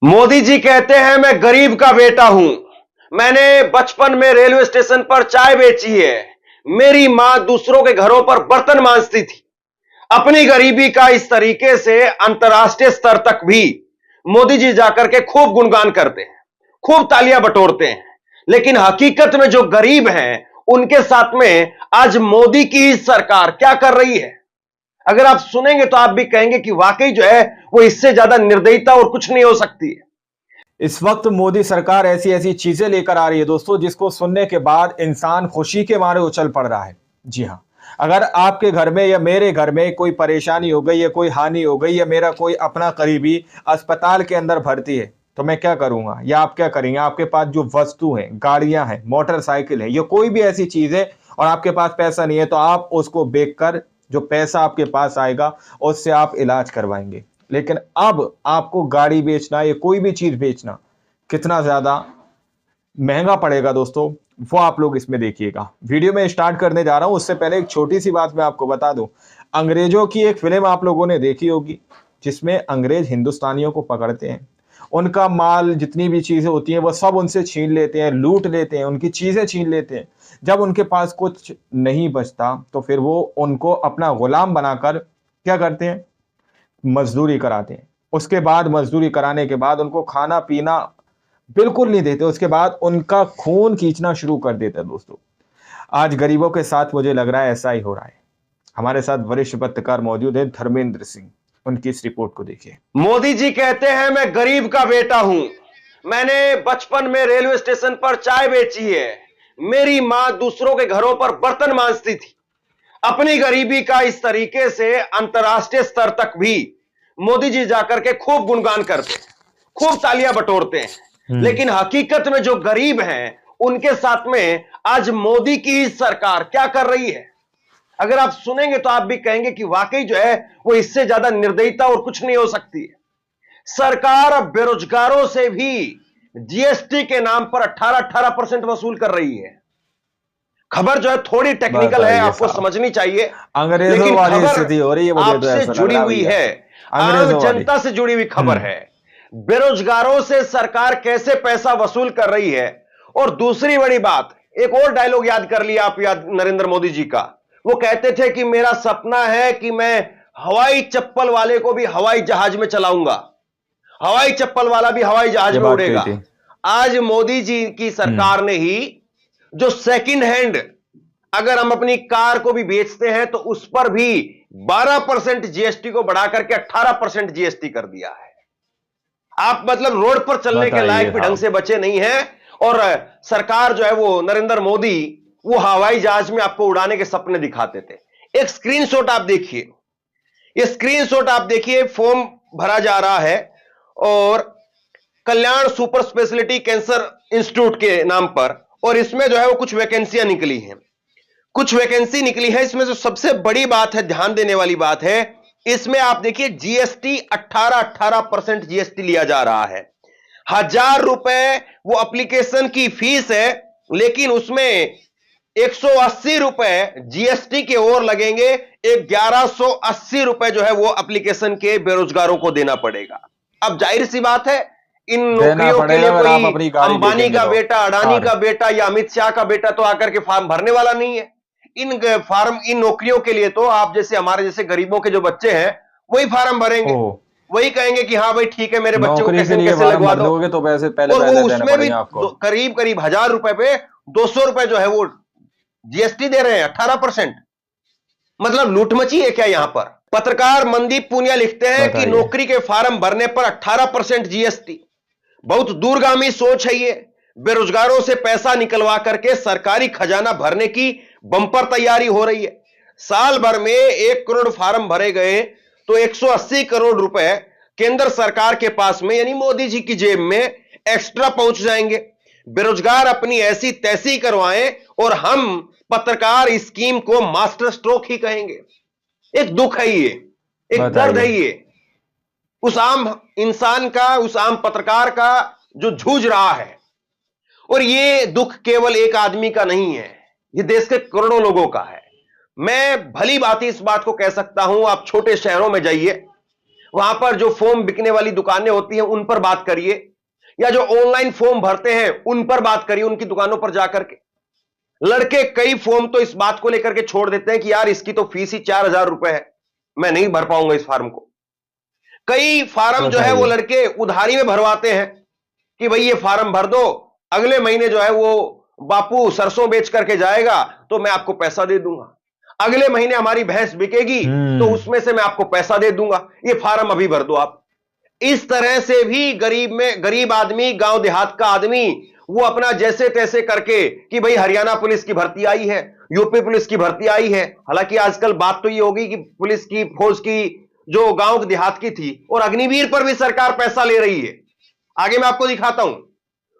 मोदी जी कहते हैं मैं गरीब का बेटा हूं। मैंने बचपन में रेलवे स्टेशन पर चाय बेची है। मेरी मां दूसरों के घरों पर बर्तन मांजती थी। अपनी गरीबी का इस तरीके से अंतर्राष्ट्रीय स्तर तक भी मोदी जी जाकर के खूब गुणगान करते हैं, खूब तालियां बटोरते हैं। लेकिन हकीकत में जो गरीब हैं उनके साथ में आज मोदी की ही सरकार क्या कर रही है, अगर आप सुनेंगे तो आप भी कहेंगे कि वाकई जो है वो इससे ज्यादा निर्दयता और कुछ नहीं हो सकती है। इस वक्त मोदी सरकार ऐसी ऐसी चीजें लेकर आ रही है दोस्तों, जिसको सुनने के बाद इंसान खुशी के मारे उछल पड़ रहा है। जी हाँ, अगर आपके घर में या मेरे घर में कोई परेशानी हो गई या कोई हानि हो गई या मेरा कोई अपना करीबी अस्पताल के अंदर भर्ती है, तो मैं क्या करूंगा या आप क्या करेंगे? आपके पास जो वस्तु है, गाड़ियां हैं, मोटरसाइकिल है या कोई भी ऐसी चीज है और आपके पास पैसा नहीं है, तो आप उसको बेचकर जो पैसा आपके पास आएगा उससे आप इलाज करवाएंगे। लेकिन अब आपको गाड़ी बेचना या कोई भी चीज बेचना कितना ज्यादा महंगा पड़ेगा दोस्तों, वो आप लोग इसमें देखिएगा। वीडियो में स्टार्ट करने जा रहा हूं उससे पहले एक छोटी सी बात मैं आपको बता दूं। अंग्रेजों की एक फिल्म आप लोगों ने देखी होगी, जिसमें अंग्रेज हिंदुस्तानियों को पकड़ते हैं, उनका माल जितनी भी चीजें होती हैं वो सब उनसे छीन लेते हैं, लूट लेते हैं, उनकी चीजें छीन लेते हैं। जब उनके पास कुछ नहीं बचता तो फिर वो उनको अपना गुलाम बनाकर क्या करते हैं? मजदूरी कराते हैं। उसके बाद मजदूरी कराने के बाद उनको खाना पीना बिल्कुल नहीं देते, उसके बाद उनका खून खींचना शुरू कर देते हैं दोस्तों। आज गरीबों के साथ मुझे लग रहा है ऐसा ही हो रहा है। हमारे साथ वरिष्ठ पत्रकार मौजूद हैं, धर्मेंद्र सिंह। उनकी इस रिपोर्ट को देखिए। मोदी जी कहते हैं मैं गरीब का बेटा हूं। मैंने बचपन में रेलवे स्टेशन पर चाय बेची है। मेरी मां दूसरों के घरों पर बर्तन मांजती थी। अपनी गरीबी का इस तरीके से अंतर्राष्ट्रीय स्तर तक भी मोदी जी जाकर के खूब गुणगान करते हैं, खूब तालियां बटोरते हैं। लेकिन हकीकत में जो गरीब हैं उनके साथ में आज मोदी की ही सरकार क्या कर रही है, अगर आप सुनेंगे तो आप भी कहेंगे कि वाकई जो है वो इससे ज्यादा निर्दयता और कुछ नहीं हो सकती है। सरकार अब बेरोजगारों से भी जीएसटी के नाम पर 18% वसूल कर रही है। खबर जो है थोड़ी टेक्निकल है, आपको समझनी चाहिए, अंग्रेजों लेकिन वाली खबर स्थिति हो रही है, मुझे तो आपसे ऐसा लग जुड़ी रहा हुई भैया। है, आम अंग्रेजों वाली। जनता से जुड़ी हुई खबर है। बेरोजगारों से सरकार कैसे पैसा वसूल कर रही है। और दूसरी बड़ी बात, एक और डायलॉग याद कर लिया आप, याद नरेंद्र मोदी जी का। वो कहते थे कि मेरा सपना है कि मैं हवाई चप्पल वाले को भी हवाई जहाज में चलाऊंगा, हवाई चप्पल वाला भी हवाई जहाज में उड़ेगा। आज मोदी जी की सरकार ने ही जो सेकंड हैंड, अगर हम अपनी कार को भी बेचते हैं तो उस पर भी 12% जीएसटी को बढ़ाकर के 18% जीएसटी कर दिया है। आप मतलब रोड पर चलने के लायक भी ढंग से बचे नहीं हैं, और सरकार जो है वो नरेंद्र मोदी वो हवाई जहाज में आपको उड़ाने के सपने दिखाते थे। एक स्क्रीनशॉट आप देखिए, ये स्क्रीनशॉट आप देखिए, फॉर्म भरा जा रहा है और कल्याण सुपर स्पेशलिटी कैंसर इंस्टीट्यूट के नाम पर, और इसमें जो है वो कुछ वैकेंसियां निकली हैं, कुछ वैकेंसी निकली है। इसमें जो सबसे बड़ी बात है, ध्यान देने वाली बात है, इसमें आप देखिए जीएसटी 18% जीएसटी लिया जा रहा है। 1,000 रुपए वो एप्लीकेशन की फीस है, लेकिन उसमें 180 रुपए जीएसटी के और लगेंगे। 1180 रुपए जो है वो एप्लीकेशन के बेरोजगारों को देना पड़ेगा। अब जाहिर सी बात है, इन नौकरियों के लिए कोई अंबानी का बेटा, अडानी का बेटा या अमित शाह का बेटा तो आकर के फॉर्म भरने वाला नहीं है। इन नौकरियों के लिए तो आप जैसे हमारे जैसे गरीबों के जो बच्चे हैं वही फार्म भरेंगे, वही कहेंगे कि हाँ भाई ठीक है, मेरे बच्चे को कैसे लगवा दो, तो पैसे पहले और वो उसमें भी करीब करीब 1,000 रुपए पे 200 रुपए जो है वो जीएसटी दे रहे हैं, 18%। मतलब लूट मची है क्या यहां पर? पत्रकार मनदीप पुनिया लिखते हैं कि नौकरी के फॉर्म भरने पर 18% जीएसटी, बहुत दूरगामी सोच है ये। बेरोजगारों से पैसा निकलवा करके सरकारी खजाना भरने की बंपर तैयारी हो रही है। साल भर में 1 करोड़ फॉर्म भरे गए तो 180 करोड़ रुपए केंद्र सरकार के पास में, यानी मोदी जी की जेब में एक्स्ट्रा पहुंच जाएंगे। बेरोजगार अपनी ऐसी तैसी करवाएं और हम पत्रकार इस स्कीम को मास्टर स्ट्रोक ही कहेंगे। एक दुख है ये, एक दर्द है ये, उस आम इंसान का, उस आम पत्रकार का जो जूझ रहा है। और ये दुख केवल एक आदमी का नहीं है, ये देश के करोड़ों लोगों का है। मैं भली भांति इस बात को कह सकता हूं, आप छोटे शहरों में जाइए, वहां पर जो फॉर्म बिकने वाली दुकानें होती हैं उन पर बात करिए, या जो ऑनलाइन फॉर्म भरते हैं उन पर बात करिए, उनकी दुकानों पर जाकर के। लड़के कई फॉर्म तो इस बात को लेकर के छोड़ देते हैं कि यार इसकी तो फीस ही 4,000 रुपए है, मैं नहीं भर पाऊंगा इस फार्म को। कई फार्म जो है वो लड़के उधारी में भरवाते हैं कि भाई ये फार्म भर दो, अगले महीने जो है वो बापू सरसों बेच करके जाएगा तो मैं आपको पैसा दे दूंगा, अगले महीने हमारी भैंस बिकेगी तो उसमें से मैं आपको पैसा दे दूंगा, ये फार्म अभी भर दो आप। इस तरह से भी गरीब आदमी, गांव देहात का आदमी, वो अपना जैसे तैसे करके कि भाई हरियाणा पुलिस की भर्ती आई है, यूपी पुलिस की भर्ती आई है। हालांकि आजकल बात तो ये होगी कि पुलिस की फौज की जो गांव देहात की थी, और अग्निवीर पर भी सरकार पैसा ले रही है, आगे मैं आपको दिखाता हूं।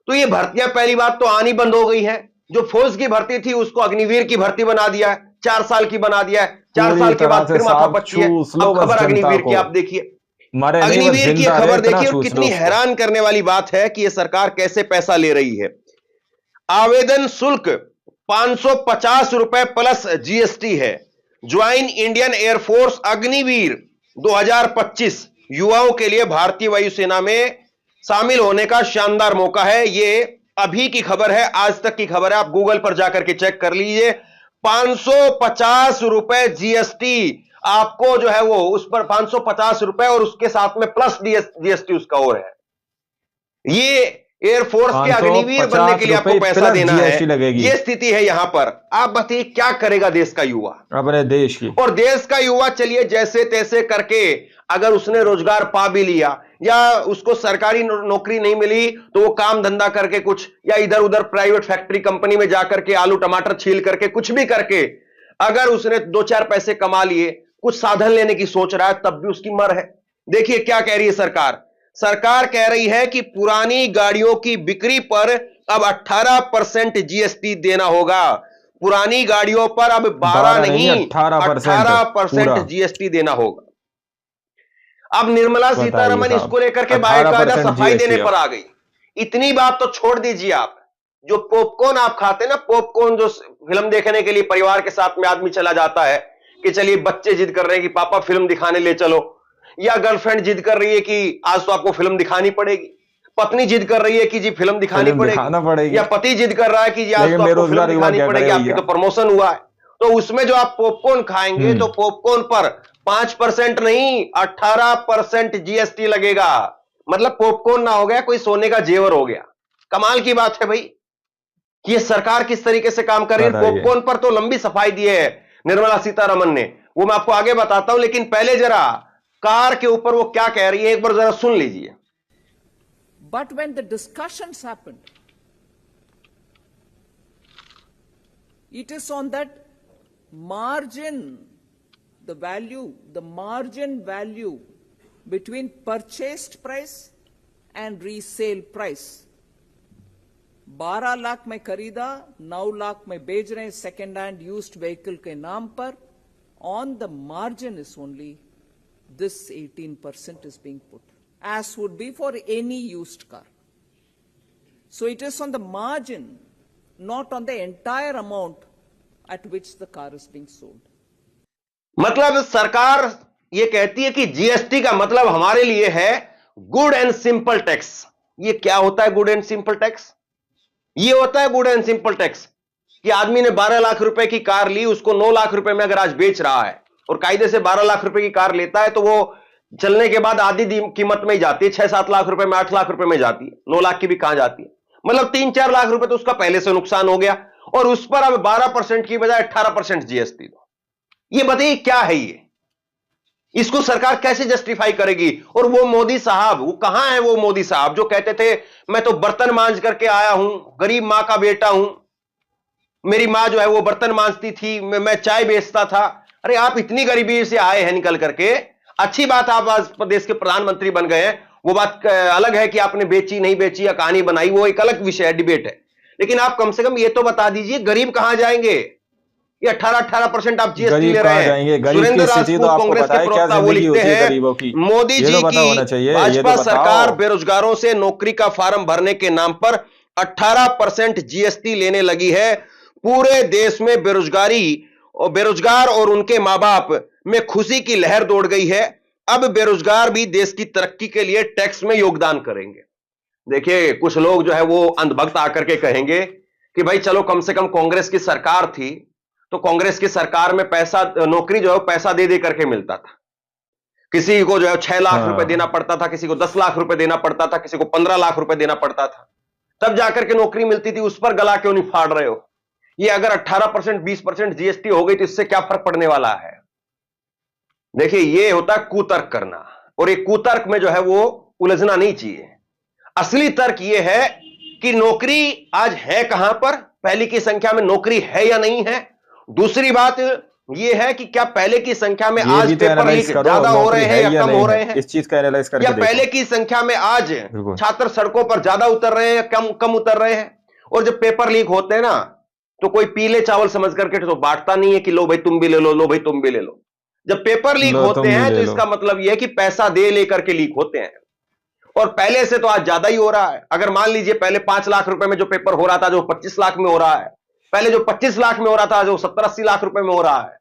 तो ये भर्तियां पहली बात तो आनी बंद हो गई है। जो फौज की भर्ती थी उसको अग्निवीर की भर्ती बना दिया है, 4 साल की बना दिया है, 4 साल के बाद फिर माथापच्ची है। अब खबर अग्निवीर की आप देखिए, अग्निवीर की खबर देखिए, और कितनी हैरान करने वाली बात है कि यह सरकार कैसे पैसा ले रही है। आवेदन शुल्क 550 रुपए प्लस जीएसटी है। ज्वाइन इंडियन एयरफोर्स अग्निवीर 2025 युवाओं के लिए भारतीय वायुसेना में शामिल होने का शानदार मौका है। ये अभी की खबर है, आज तक की खबर है, आप गूगल पर जाकर के चेक कर लीजिए। 550 रुपए जीएसटी आपको जो है वो उस पर 550 रुपए, और उसके साथ में प्लस जीएसटी उसका और है। ये एयरफोर्स के अग्निवीर बनने के लिए आपको पैसा देना है, ये स्थिति है यहां पर। आप बताइए क्या करेगा देश का युवा, अपने देश की। और देश का युवा चलिए जैसे तैसे करके अगर उसने रोजगार पा भी लिया, या उसको सरकारी नौकरी नहीं मिली तो वो काम धंधा करके कुछ, या इधर उधर प्राइवेट फैक्ट्री कंपनी में जाकर के आलू टमाटर छील करके कुछ भी करके अगर उसने 2-4 पैसे कमा लिए, कुछ साधन लेने की सोच रहा है, तब भी उसकी मर है। देखिए क्या कह रही है सरकार। सरकार कह रही है कि पुरानी गाड़ियों की बिक्री पर अब 18% जीएसटी देना होगा। पुरानी गाड़ियों पर अब 12 नहीं 18% जीएसटी देना होगा। अब निर्मला सीतारमण इसको लेकर के बाकायदा सफाई देने पर आ गई। इतनी बात तो छोड़ दीजिए आप, जो पॉपकॉर्न आप खाते हैं ना, पॉपकॉर्न जो फिल्म देखने के लिए परिवार के साथ में आदमी चला जाता है कि चलिए बच्चे जिद कर रहे हैं कि पापा फिल्म दिखाने ले चलो, या गर्लफ्रेंड जिद कर रही है कि आज तो आपको फिल्म दिखानी पड़ेगी, पत्नी जिद कर रही है कि जी फिल्म दिखानी पड़ेगी, या पति जिद कर रहा है कि जी आज तो आपको फिल्म दिखानी पड़ेगी, आपकी तो प्रमोशन हुआ है। तो उसमें जो आप पॉपकॉर्न खाएंगे तो पॉपकॉर्न पर 5% नहीं 18% जीएसटी लगेगा। मतलब पॉपकॉर्न ना हो गया कोई सोने का जेवर हो गया। कमाल की बात है भाई कि ये सरकार किस तरीके से काम कर रही है। पॉपकॉर्न पर तो लंबी सफाई दी है निर्मला सीतारमण ने, वो मैं आपको आगे बताता हूं, लेकिन पहले जरा कार के ऊपर वो क्या कह रही है एक बार जरा सुन लीजिए। But when the discussions happened, it is on that margin, the margin value between purchased price and resale price. 12 lakh में खरीदा, 9 लाख में बेच रहे हैं सेकेंड हैंड यूज्ड व्हीकल के नाम पर। On the margin is only this 18% is being put, as would be for any used car. So it is on the margin, not on the entire amount at which the car is being sold. मतलब सरकार ये कहती है कि GST का मतलब हमारे लिए है गुड एंड सिंपल टैक्स। ये क्या होता है गुड एंड सिंपल टैक्स? ये होता है गुड एंड सिंपल टैक्स कि आदमी ने 12 लाख रुपए की कार ली, उसको 9 लाख रुपए में अगर आज बेच रहा है, और कायदे से 12 लाख रुपए की कार लेता है तो वो चलने के बाद आधी कीमत में ही जाती है, 6-7 लाख रुपए में, 8 लाख रुपए में जाती है, 9 लाख की भी कहां जाती है। मतलब 3-4 लाख रुपए तो उसका पहले से नुकसान हो गया, और उस पर अब 12% की बजाय 18% जीएसटी दो। ये बताइए क्या है ये? इसको सरकार कैसे जस्टिफाई करेगी? और वो मोदी साहब, वो कहां है वो मोदी साहब जो कहते थे मैं तो बर्तन मांज करके आया हूं, गरीब मां का बेटा हूं, मेरी मां जो है वो बर्तन मांजती थी, मैं चाय बेचता था। अरे आप इतनी गरीबी से आए हैं निकल करके, अच्छी बात आप आज देश के प्रधानमंत्री बन गए हैं, वो बात अलग है कि आपने बेची नहीं बेची या कहानी बनाई, वो एक अलग विषय है, डिबेट है। लेकिन आप कम से कम ये तो बता दीजिए गरीब कहां जाएंगे? ये 18% आप जीएसटी ले रहे हैं। सुरेंद्र राजपूत कांग्रेस के प्रवक्ता वो लिखते हैं मोदी जी की भाजपा सरकार बेरोजगारों से नौकरी का फॉर्म भरने के नाम पर 18% जीएसटी लेने लगी है। पूरे देश में बेरोजगार और उनके मां बाप में खुशी की लहर दौड़ गई है। अब बेरोजगार भी देश की तरक्की के लिए टैक्स में योगदान करेंगे। देखिए, कुछ लोग जो है वो अंधभक्त आकर के कहेंगे कि भाई चलो कम से कम कांग्रेस की सरकार थी, तो कांग्रेस की सरकार में पैसा, नौकरी जो है पैसा दे दे करके मिलता था। किसी को जो है 6 लाख रुपए देना पड़ता था, किसी को 10 लाख रुपए देना पड़ता था, किसी को 15 लाख रुपए देना पड़ता था, तब जाकर के नौकरी मिलती थी। उस पर गला क्यों नहीं फाड़ रहे हो? ये अगर 18% 20% जीएसटी हो गई तो इससे क्या फर्क पड़ने वाला है? देखिए, ये होता है कुतर्क करना, और ये कुतर्क में जो है वो उलझना नहीं चाहिए। असली तर्क ये है कि नौकरी आज है कहां पर, पहले की संख्या में नौकरी है या नहीं है। दूसरी बात ये है कि क्या पहले की संख्या में आज पेपर लीक ज्यादा हो रहे हैं या कम हो रहे हैं, इस चीज का एनालाइज करके या पहले की संख्या में आज छात्र सड़कों पर ज्यादा उतर रहे हैं या कम उतर रहे हैं। और जब पेपर लीक होते हैं ना, तो कोई पीले चावल समझ करके तो बांटता नहीं है कि लो भाई तुम भी ले लो, लो भाई तुम भी ले लो। जब पेपर लीक होते हैं तो इसका मतलब यह है कि पैसा दे लेकर के लीक होते हैं, और पहले से तो आज ज्यादा ही हो रहा है। अगर मान लीजिए पहले 5 लाख रुपए में जो पेपर हो रहा था, जो 25 लाख में हो रहा है, पहले जो 25 लाख में हो रहा था, जो 70-80 लाख रुपए में हो रहा है।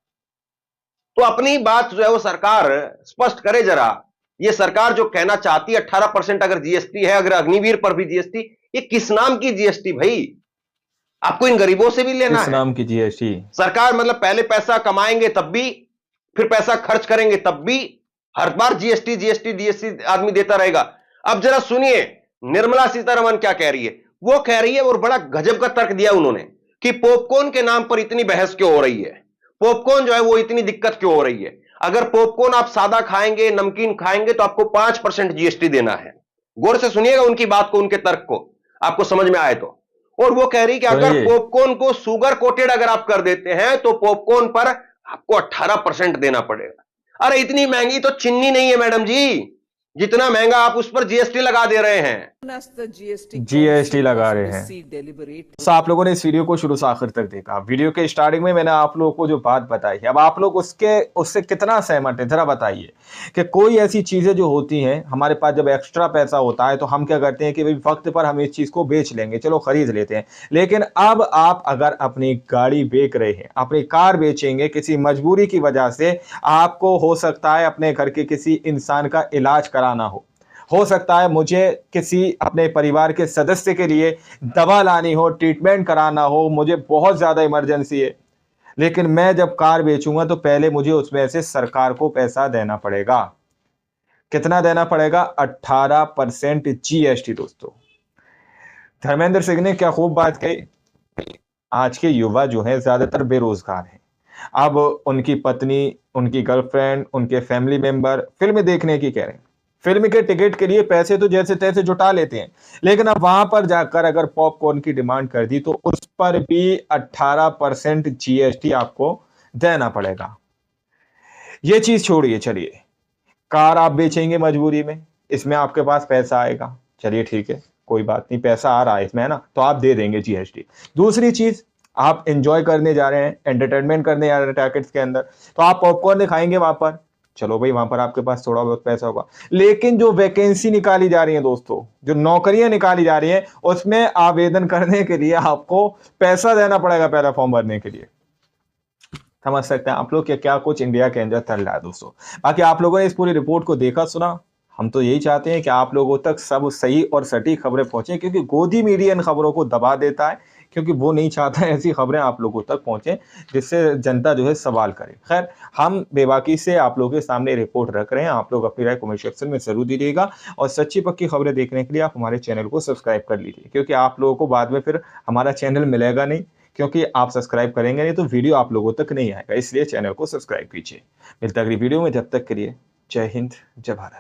तो अपनी बात जो है वो सरकार स्पष्ट करे जरा। ये सरकार जो कहना चाहती है 18% अगर जीएसटी है, अगर अग्निवीर पर भी जीएसटी, ये किस नाम की जीएसटी भाई? आपको इन गरीबों से भी लेना है? किस नाम की जीएसटी? सरकार मतलब पहले पैसा कमाएंगे तब भी, फिर पैसा खर्च करेंगे तब भी, हर बार जीएसटी जीएसटी जीएसटी आदमी देता रहेगा। अब जरा सुनिए निर्मला सीतारमण क्या कह रही है। वो कह रही है, और बड़ा गजब का तर्क दिया उन्होंने, कि पॉपकॉर्न के नाम पर इतनी बहस क्यों हो रही है, पॉपकॉर्न जो है वो इतनी दिक्कत क्यों हो रही है। अगर पॉपकॉर्न आप सादा खाएंगे, नमकीन खाएंगे, तो आपको 5% जीएसटी देना है। गौर से सुनिएगा उनकी बात को, उनके तर्क को, आपको समझ में आए तो। और वो कह रही कि अगर पॉपकॉर्न को शुगर कोटेड अगर आप कर देते हैं तो पॉपकॉर्न पर आपको 18% देना पड़ेगा। अरे इतनी महंगी तो चीनी नहीं है मैडम जी, जितना महंगा आप उस पर जीएसटी लगा दे रहे हैं। जीएसटी लगा रहे हैं। तो आप लोगों ने इस वीडियो को शुरू से आखिर तक देखा। वीडियो के स्टार्टिंग में मैंने आप लोगों को जो बात बताई है, अब आप लोग उससे कितना सहमत है जरा बताइए। कि कोई ऐसी चीजें जो होती हैं, हमारे पास जब एक्स्ट्रा पैसा होता है तो हम क्या करते हैं कि भाई वक्त पर हम इस चीज को बेच लेंगे, चलो खरीद लेते हैं। लेकिन अब आप अगर अपनी गाड़ी बेच रहे हैं, अपनी कार बेचेंगे किसी मजबूरी की वजह से, आपको हो सकता है अपने घर के किसी इंसान का इलाज कराना हो सकता है मुझे किसी अपने परिवार के सदस्य के लिए दवा लानी हो, ट्रीटमेंट कराना हो, मुझे बहुत ज़्यादा इमरजेंसी है। लेकिन मैं जब कार बेचूंगा तो पहले मुझे उसमें से सरकार को पैसा देना पड़ेगा। कितना देना पड़ेगा? 18% जीएसटी। दोस्तों, धर्मेंद्र सिंह ने क्या खूब बात कही। आज के युवा जो हैं ज़्यादातर बेरोजगार हैं। अब उनकी पत्नी, उनकी गर्लफ्रेंड, उनके फैमिली मेंबर फिल्म देखने की कह रहे हैं। फिल्म के टिकट के लिए पैसे तो जैसे तैसे जुटा लेते हैं, लेकिन अब वहां पर जाकर अगर पॉपकॉर्न की डिमांड कर दी तो उस पर भी 18% जीएसटी आपको देना पड़ेगा। ये चीज छोड़िए, चलिए कार आप बेचेंगे मजबूरी में, इसमें आपके पास पैसा आएगा, चलिए ठीक है, कोई बात नहीं, पैसा आ रहा है इसमें, है ना, तो आप दे देंगे जीएसटी। दूसरी चीज, आप एंजॉय करने जा रहे हैं, एंटरटेनमेंट करने जा रहे हैं टैकेट्स के अंदर, तो आप पॉपकॉर्न खाएंगे वहां पर, चलो भाई वहां पर आपके पास थोड़ा बहुत पैसा होगा। लेकिन जो वैकेंसी निकाली जा रही है दोस्तों, जो नौकरियां निकाली जा रही हैं, उसमें आवेदन करने के लिए आपको पैसा देना पड़ेगा पहला फॉर्म भरने के लिए। समझ सकते हैं आप लोग क्या कुछ इंडिया के अंदर चल रहा है दोस्तों। बाकी आप लोगों ने इस पूरी रिपोर्ट को देखा सुना। हम तो यही चाहते हैं कि आप लोगों तक सब सही और सटीक खबरें पहुंचे, क्योंकि गोदी मीडिया इन खबरों को दबा देता है, क्योंकि वो नहीं चाहता है ऐसी खबरें आप लोगों तक पहुंचे जिससे जनता जो है सवाल करे। खैर, हम बेबाकी से आप लोगों के सामने रिपोर्ट रख रहे हैं। आप लोग अपनी राय कमेंट सेक्शन में जरूर दीजिएगा, और सच्ची पक्की खबरें देखने के लिए आप हमारे चैनल को सब्सक्राइब कर लीजिए, क्योंकि आप लोगों को बाद में फिर हमारा चैनल मिलेगा नहीं, क्योंकि आप सब्सक्राइब करेंगे नहीं तो वीडियो आप लोगों तक नहीं आएगा। इसलिए चैनल को सब्सक्राइब कीजिए। मिलता अगली वीडियो में, जब तक के लिए जय हिंद, जय भारत।